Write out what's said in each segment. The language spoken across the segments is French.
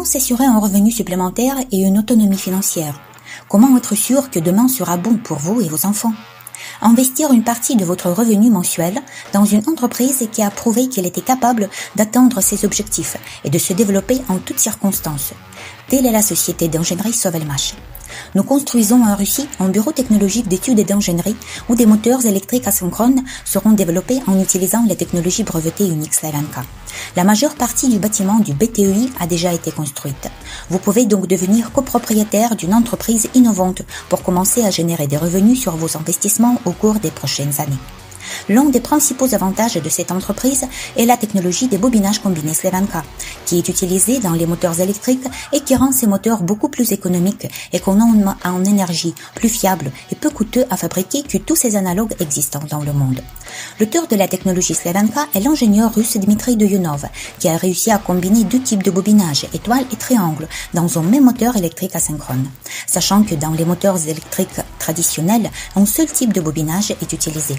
s'assurer un revenu supplémentaire et une autonomie financière? Comment être sûr que demain sera bon pour vous et vos enfants? Investir une partie de votre revenu mensuel dans une entreprise qui a prouvé qu'elle était capable d'atteindre ses objectifs et de se développer en toutes circonstances. Telle est la société d'ingénierie Sovelmash. Nous construisons en Russie un bureau technologique d'études et d'ingénierie où des moteurs électriques asynchrones seront développés en utilisant la technologie brevetée Unix Slavenka. La majeure partie du bâtiment du BTEI a déjà été construite. Vous pouvez donc devenir copropriétaire d'une entreprise innovante pour commencer à générer des revenus sur vos investissements au cours des prochaines années. L'un des principaux avantages de cette entreprise est la technologie des bobinages combinés Slavenka, qui est utilisée dans les moteurs électriques et qui rend ces moteurs beaucoup plus économiques, économes en énergie, plus fiables et peu coûteux à fabriquer que tous ces analogues existants dans le monde. L'auteur de la technologie Slavenka est l'ingénieur russe Dmitry Doyunov, qui a réussi à combiner deux types de bobinage, étoile et triangle, dans un même moteur électrique asynchrone. Sachant que dans les moteurs électriques traditionnels, un seul type de bobinage est utilisé.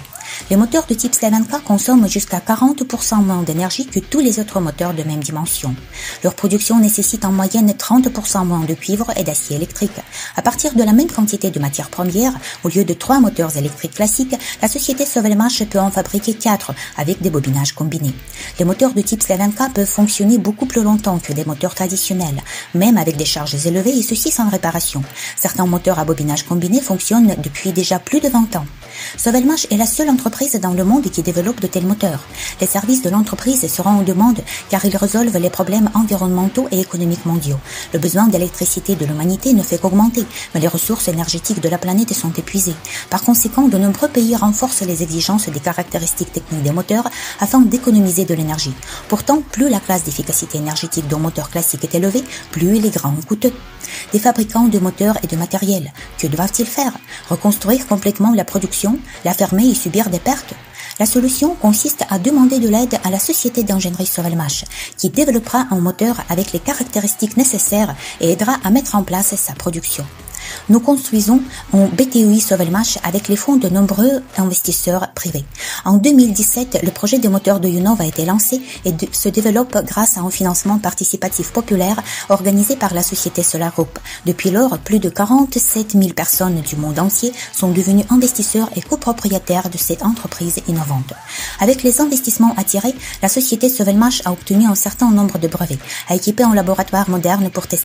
Les moteurs de type Slavenka consomment jusqu'à 40% moins d'énergie que tous les autres moteurs de même dimension. Leur production nécessite en moyenne 30% moins de cuivre et d'acier électrique. À partir de la même quantité de matières premières, au lieu de 3 moteurs électriques classiques, la société Sovelmash peut en fabriquer 4 avec des bobinages combinés. Les moteurs de type Slavenka peuvent fonctionner beaucoup plus longtemps que des moteurs traditionnels, même avec des charges élevées et ceci sans réparation. Certains moteurs à bobinage combiné fonctionnent depuis déjà plus de 20 ans. Sovelmash est la seule entreprise dans le monde qui développe de tels moteurs. Les services de l'entreprise seront en demande car ils résolvent les problèmes environnementaux et économiques mondiaux. Le besoin d'électricité de l'humanité ne fait qu'augmenter, mais les ressources énergétiques de la planète sont épuisées. Par conséquent, de nombreux pays renforcent les exigences des caractéristiques techniques des moteurs afin d'économiser de l'énergie. Pourtant, plus la classe d'efficacité énergétique d'un moteur classique est élevée, plus il est grand et coûteux. Des fabricants de moteurs et de matériel, que doivent-ils faire? Reconstruire complètement la production, la fermer et subir des pertes? La solution consiste à demander de l'aide à la société d'ingénierie Sovelmash, qui développera un moteur avec les caractéristiques nécessaires et aidera à mettre en place sa production. Nous construisons un BTEI Sovelmash avec les fonds de nombreux investisseurs privés. En 2017, le projet de moteur de Doyunov a été lancé et se développe grâce à un financement participatif populaire organisé par la société Solar Group. Depuis lors, plus de 47 000 personnes du monde entier sont devenues investisseurs et copropriétaires de cette entreprise innovante. Avec les investissements attirés, la société Sovelmash a obtenu un certain nombre de brevets, a équipé un laboratoire moderne pour tester